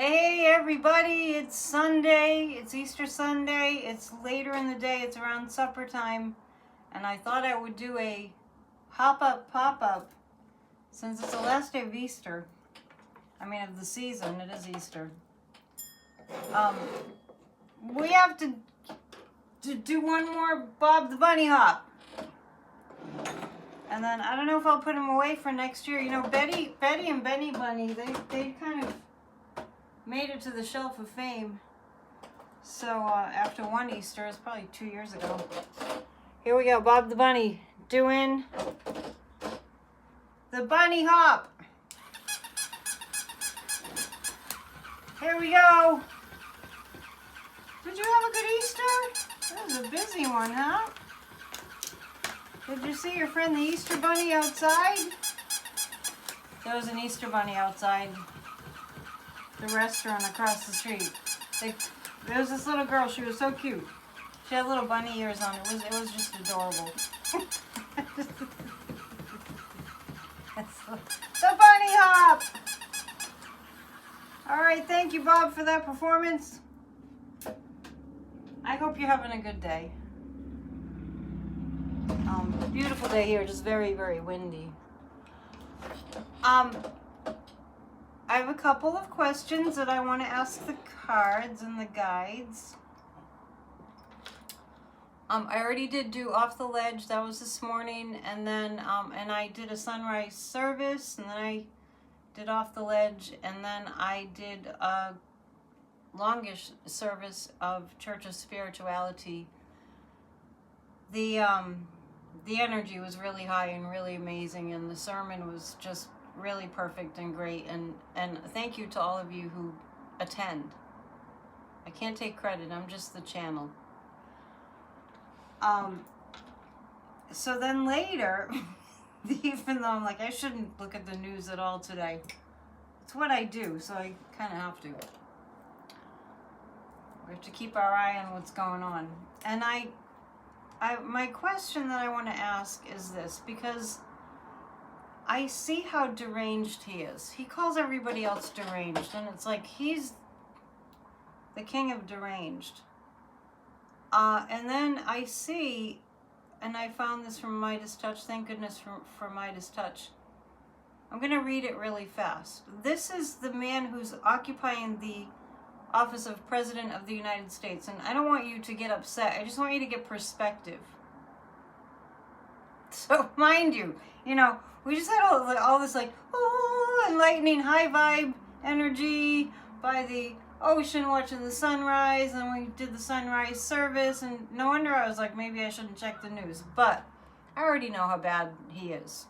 Hey everybody, it's Sunday, it's Easter Sunday, it's later in the day, it's around supper time, and I thought I would do a hop-up pop-up since it's the last day of Easter. I mean of the season, it is Easter. We have to do one more Bob the Bunny hop. And then I don't know if I'll put him away for next year. You know, Betty and Benny Bunny, they kind of made it to the shelf of fame. So after one Easter, it's probably 2 years ago. Here we go, Bob the Bunny doing the bunny hop. Here we go. Did you have a good Easter? That was a busy one, huh? Did you see your friend the Easter Bunny outside? There was an Easter Bunny outside the restaurant across the street. There was this little girl. She was so cute. She had little bunny ears on. It was just adorable. The bunny hop. All right, thank you, Bob, for that performance. I hope you're having a good day. Beautiful day here, just very, very windy. I have a couple of questions that I want to ask the cards and the guides. I already did do Off the Ledge, that was this morning, and then and I did a sunrise service, and then I did Off the Ledge, and then I did a longish service of Church of Spirituality. The energy was really high and really amazing, and the sermon was just really perfect and great, and thank you to all of you who attend. I can't take credit, I'm just the channel. So then later, even though I'm like, I shouldn't look at the news at all today, it's what I do, so I kind of have to. We have to keep our eye on what's going on. And my question that I want to ask is this, because I see how deranged he is. He calls everybody else deranged, and it's like he's the king of deranged. And then I see, and I found this from Midas Touch, thank goodness for Midas Touch. I'm going to read it really fast. This is the man who's occupying the office of President of the United States, and I don't want you to get upset. I just want you to get perspective. So mind you, we just had all this like, oh, enlightening high vibe energy by the ocean watching the sunrise, and we did the sunrise service, and no wonder I was like, maybe I shouldn't check the news, but I already know how bad he is.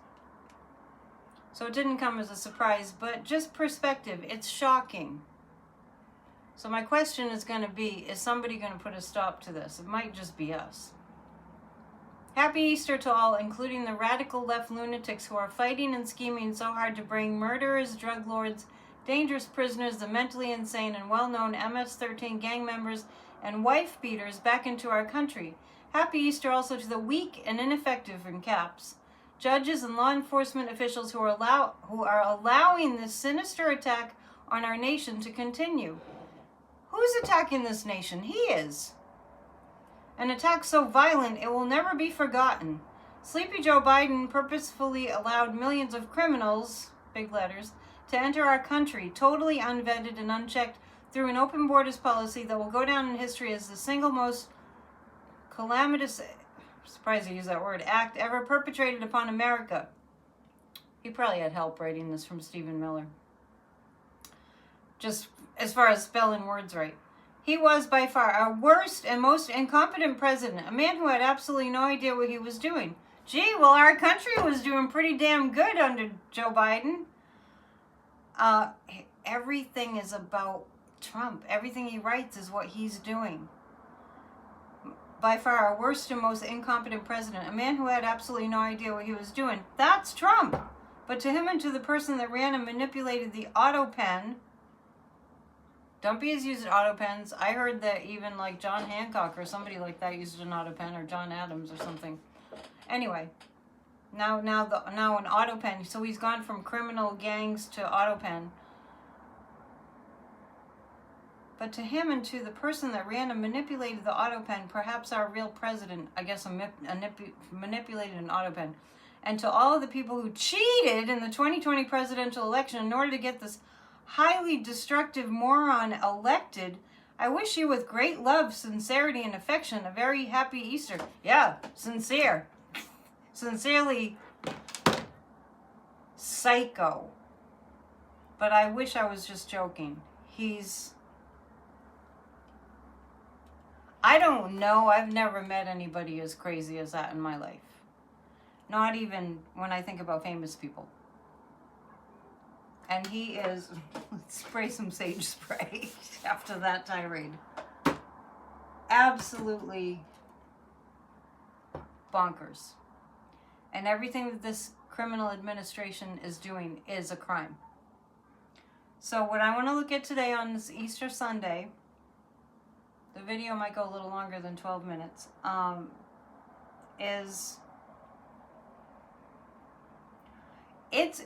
So it didn't come as a surprise, but just perspective, it's shocking. So my question is going to be, is somebody going to put a stop to this? It might just be us. Happy Easter to all, including the radical left lunatics who are fighting and scheming so hard to bring murderers, drug lords, dangerous prisoners, the mentally insane, and well-known MS-13 gang members and wife beaters back into our country. Happy Easter also to the weak and ineffective, in caps, judges and law enforcement officials who are allowing this sinister attack on our nation to continue. Who's attacking this nation? He is. An attack so violent it will never be forgotten. Sleepy Joe Biden purposefully allowed millions of criminals, big letters, to enter our country, totally unvetted and unchecked, through an open borders policy that will go down in history as the single most calamitous, surprised to use that word, act ever perpetrated upon America. He probably had help writing this from Stephen Miller. Just as far as spelling words right. He was by far our worst and most incompetent president, a man who had absolutely no idea what he was doing. Gee, well, our country was doing pretty damn good under Joe Biden. Everything is about Trump. Everything he writes is what he's doing. By far our worst and most incompetent president, a man who had absolutely no idea what he was doing. That's Trump. But to him and to the person that ran and manipulated the auto pen, Dumpy has used auto pens. I heard that even like John Hancock or somebody like that used an auto pen, or John Adams or something. Anyway, now an auto pen. So he's gone from criminal gangs to auto pen. But to him and to the person that ran and manipulated the auto pen, perhaps our real president, I guess, manipulated an auto pen, and to all of the people who cheated in the 2020 presidential election in order to get this highly destructive moron elected, I wish you with great love, sincerity, and affection a very happy Easter. Yeah, sincere. Sincerely, psycho. But I wish I was just joking. I don't know. I've never met anybody as crazy as that in my life. Not even when I think about famous people. And he is, let's spray some sage spray after that tirade. Absolutely bonkers. And everything that this criminal administration is doing is a crime. So what I want to look at today on this Easter Sunday, the video might go a little longer than 12 minutes, is it's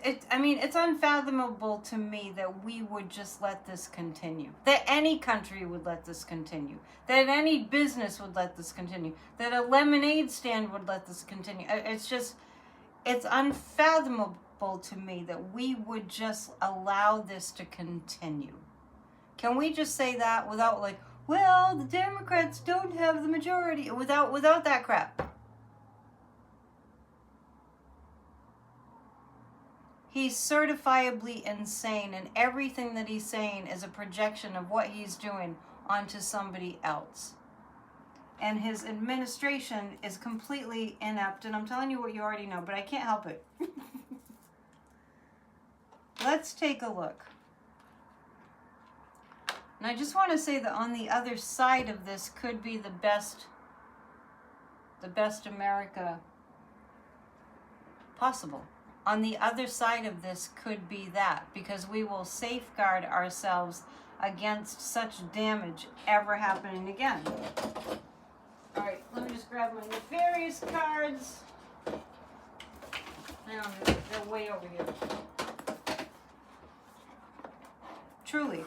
unfathomable to me that we would just let this continue. That any country would let this continue. That any business would let this continue. That a lemonade stand would let this continue. It's unfathomable to me that we would just allow this to continue. Can we just say that without like, well, the Democrats don't have the majority, without that crap? He's certifiably insane, and everything that he's saying is a projection of what he's doing onto somebody else. And his administration is completely inept, and I'm telling you what you already know, but I can't help it. Let's take a look. And I just want to say that on the other side of this could be the best America possible. On the other side of this could be that, because we will safeguard ourselves against such damage ever happening again. All right, let me just grab my nefarious cards. Hang on, they're way over here. Truly.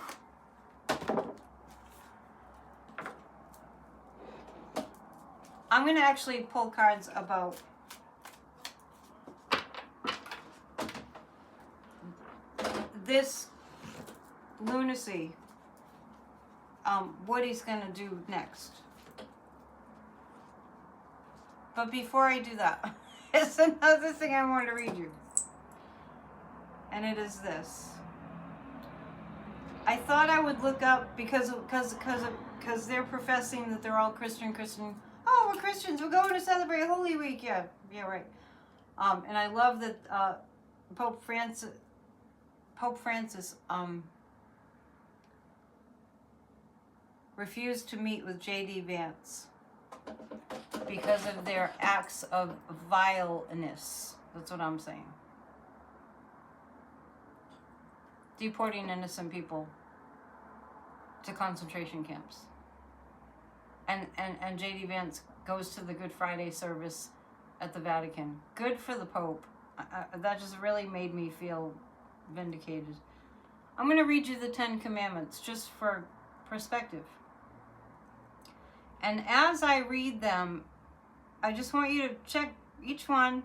I'm going to actually pull cards about this lunacy, what he's going to do next. But before I do that, it's another thing I want to read you. And it is this. I thought I would look up, because they're professing that they're all Christian. Oh, we're Christians. We're going to celebrate Holy Week. Yeah, right. And I love that Pope Francis refused to meet with J.D. Vance because of their acts of vileness. That's what I'm saying. Deporting innocent people to concentration camps. And J.D. Vance goes to the Good Friday service at the Vatican. Good for the Pope. That just really made me feel vindicated. I'm going to read you the 10 Commandments just for perspective. And as I read them, I just want you to check each one.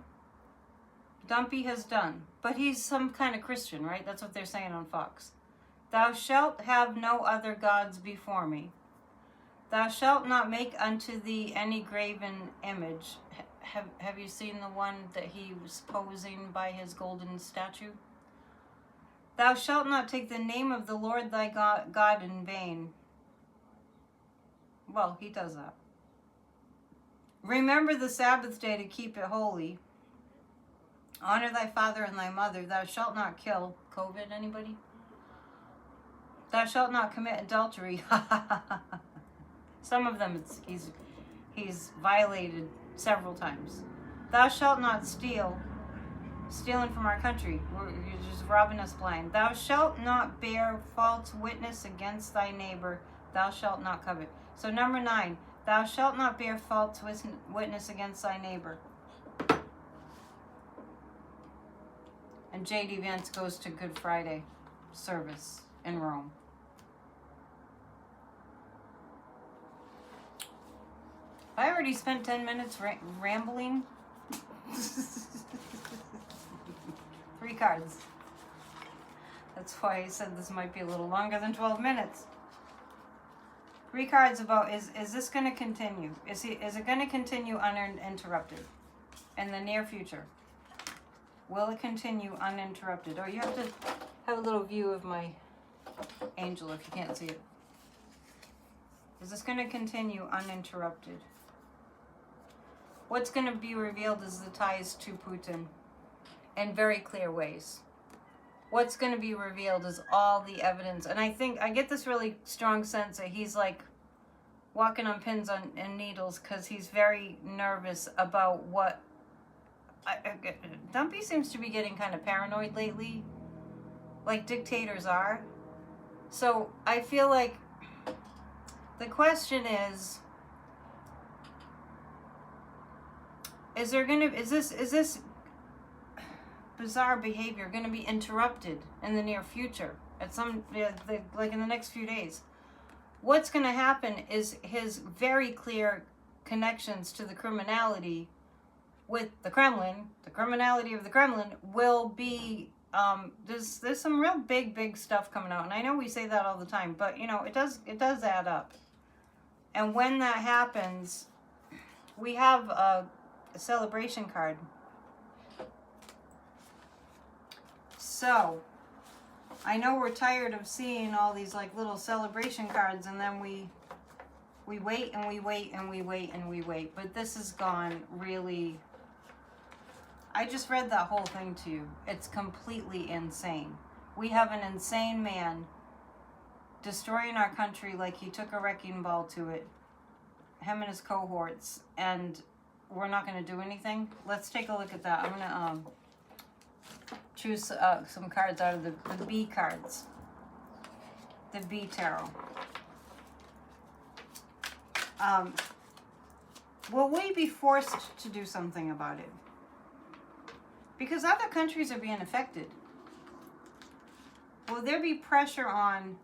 Dumpy has done. But he's some kind of Christian, right? That's what they're saying on Fox. Thou shalt have no other gods before me. Thou shalt not make unto thee any graven image. Have you seen the one that he was posing by his golden statue? Thou shalt not take the name of the Lord thy God in vain. Well, he does that. Remember the Sabbath day to keep it holy. Honor thy father and thy mother. Thou shalt not kill. COVID, anybody? Thou shalt not commit adultery. Some of them he's violated several times. Thou shalt not steal. Stealing from our country. You're just robbing us blind. Thou shalt not bear false witness against thy neighbor. Thou shalt not covet. So number 9. Thou shalt not bear false witness against thy neighbor. And J.D. Vance goes to Good Friday service in Rome. I already spent 10 minutes rambling. 3 cards. That's why I said this might be a little longer than 12 minutes. 3 cards about is this going to continue? Is it going to continue uninterrupted in the near future? Will it continue uninterrupted? Oh, you have to have a little view of my angel if you can't see it. Is this going to continue uninterrupted? What's going to be revealed is the ties to Putin in very clear ways. What's going to be revealed is all the evidence. And I think I get this really strong sense that he's like walking on pins and needles because he's very nervous about what... Dumpy seems to be getting kind of paranoid lately, like dictators are. So I feel like the question is this bizarre behavior going to be interrupted in the near future at some like in the next few days? What's going to happen is his very clear connections to the criminality with the Kremlin, the criminality of the Kremlin will be there's some real big stuff coming out, and I know we say that all the time, but you know it does add up. And when that happens, we have a celebration card. So I know we're tired of seeing all these like little celebration cards, and then we wait and we wait and we wait and we wait. But this has gone really... I just read that whole thing to you. It's completely insane. We have an insane man destroying our country like he took a wrecking ball to it, him and his cohorts, and we're not going to do anything. Let's take a look at that. I'm going to choose some cards out of the B cards, the B tarot. Will we be forced to do something about it? Because other countries are being affected. Will there be pressure on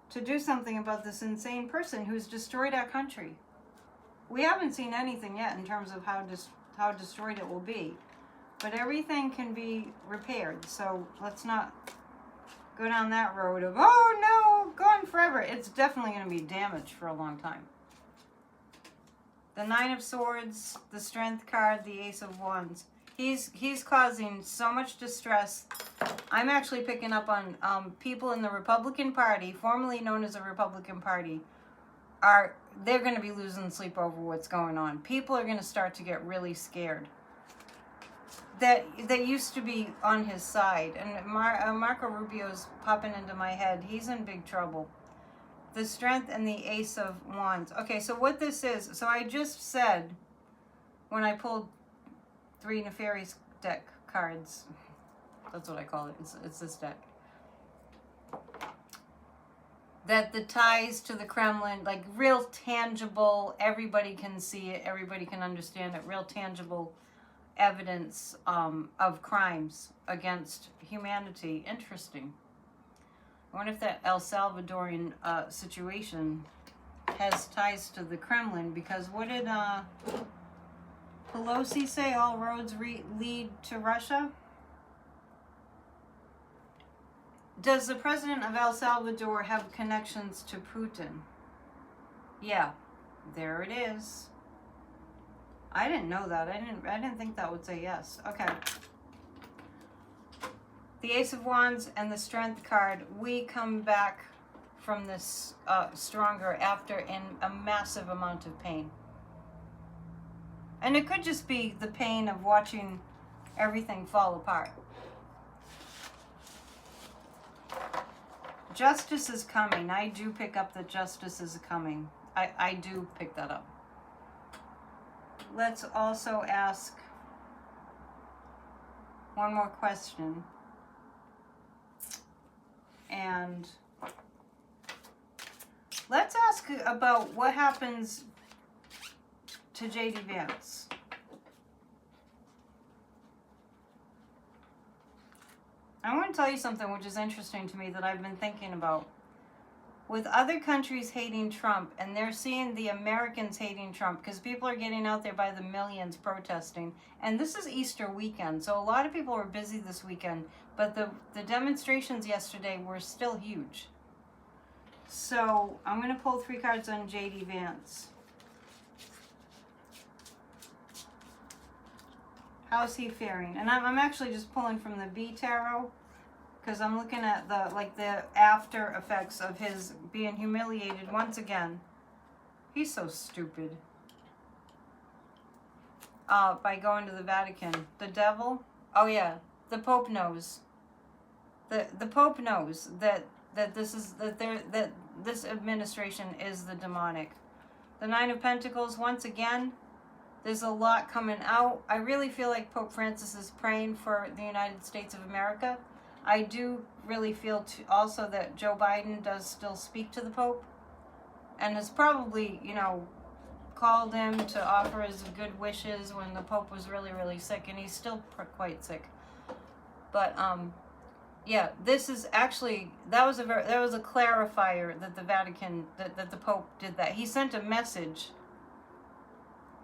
to do something about this insane person who's destroyed our country? We haven't seen anything yet in terms of how destroyed it will be. But everything can be repaired. So let's not go down that road of, oh no, gone forever. It's definitely going to be damaged for a long time. The Nine of Swords, the Strength card, the Ace of Wands. He's causing so much distress. I'm actually picking up on people in the Republican Party, formerly known as the Republican Party, they're going to be losing sleep over what's going on. People are going to start to get really scared. That used to be on his side. And Marco Rubio's popping into my head. He's in big trouble. The Strength and the Ace of Wands. Okay, so what this is, so I just said when I pulled 3 Nefarious deck cards, that's what I call it, it's this deck, that the ties to the Kremlin, like real tangible, everybody can see it, everybody can understand it, real tangible evidence of crimes against humanity. Interesting. I wonder if that El Salvadorian situation has ties to the Kremlin, because what did Pelosi say? All roads lead to Russia? Does the president of El Salvador have connections to Putin? Yeah, there it is. I didn't know that. I didn't think that would say yes. Okay. The Ace of Wands and the Strength card. We come back from this stronger after in a massive amount of pain. And it could just be the pain of watching everything fall apart. Justice is coming. I do pick up that justice is coming. I do pick that up. Let's also ask one more question. And let's ask about what happens to J.D. Vance. I want to tell you something which is interesting to me that I've been thinking about. with other countries hating Trump, and they're seeing the Americans hating Trump because people are getting out there by the millions protesting. And this is Easter weekend, so a lot of people were busy this weekend, but the demonstrations yesterday were still huge. So I'm going to pull 3 cards on J.D. Vance. How's he faring? And I'm actually just pulling from the B Tarot, because I'm looking at the after effects of his being humiliated once again. He's so stupid. By going to the Vatican. The devil? Oh yeah, the Pope knows. The Pope knows that this administration is the demonic. The Nine of Pentacles, once again, there's a lot coming out. I really feel like Pope Francis is praying for the United States of America. I do really feel also that Joe Biden does still speak to the Pope and has probably, called him to offer his good wishes when the Pope was really, really sick, and he's still quite sick. But, yeah, this is actually, that was a clarifier that the Vatican, that the Pope did that. He sent a message,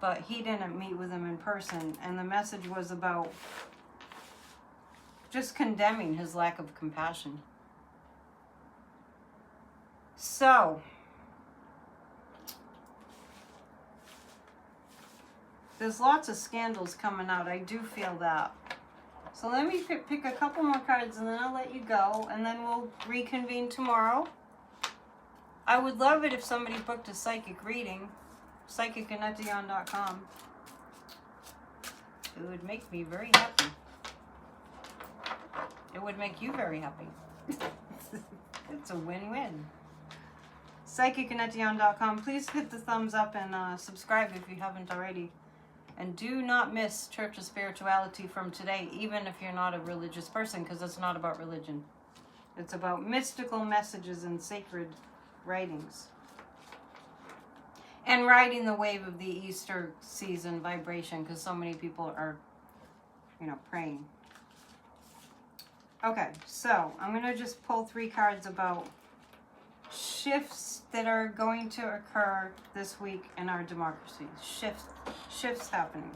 but he didn't meet with him in person, and the message was about just condemning his lack of compassion. So, there's lots of scandals coming out. I do feel that. So let me pick a couple more cards and then I'll let you go, and then we'll reconvene tomorrow. I would love it if somebody booked a psychic reading. psychic@netion.com. It would make me very happy. It would make you very happy. It's a win-win. psychic@netion.com. Please hit the thumbs up and subscribe if you haven't already. And do not miss Church of Spirituality from today, even if you're not a religious person, because it's not about religion. It's about mystical messages and sacred writings. And riding the wave of the Easter season vibration, because so many people are, praying. Okay, so I'm going to just pull 3 cards about shifts that are going to occur this week in our democracy. Shifts happening.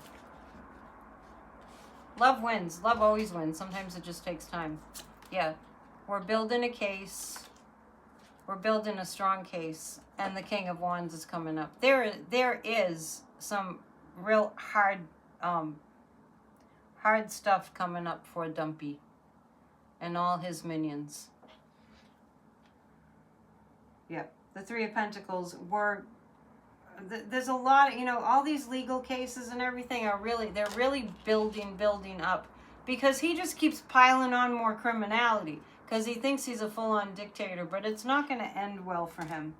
Love wins. Love always wins. Sometimes it just takes time. Yeah, we're building a case. We're building a strong case, and the King of Wands is coming up. There is some real hard stuff coming up for Dumpy and all his minions. Yeah, the 3 of Pentacles were. There's a lot, all these legal cases and everything they're really building up, because he just keeps piling on more criminality because he thinks he's a full-on dictator, but it's not going to end well for him.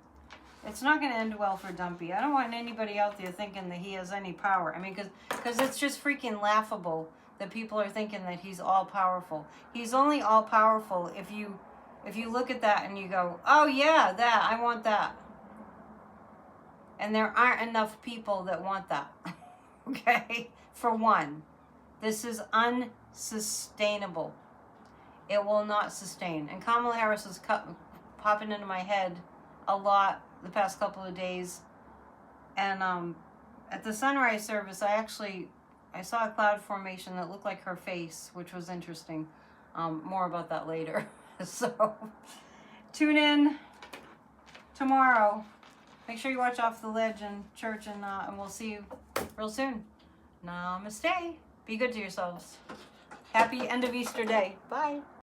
It's not going to end well for Dumpy. I don't want anybody out there thinking that he has any power. I mean, because it's just freaking laughable that people are thinking that he's all-powerful. He's only all-powerful if you look at that and you go, oh yeah, that, I want that. And there aren't enough people that want that. Okay? For one, this is unsustainable. It will not sustain. And Kamala Harris is popping into my head a lot the past couple of days. And at the sunrise service, I saw a cloud formation that looked like her face, which was interesting. More about that later. So, tune in tomorrow. Make sure you watch Off the Ledge in church, and we'll see you real soon. Namaste. Be good to yourselves. Happy end of Easter day. Bye.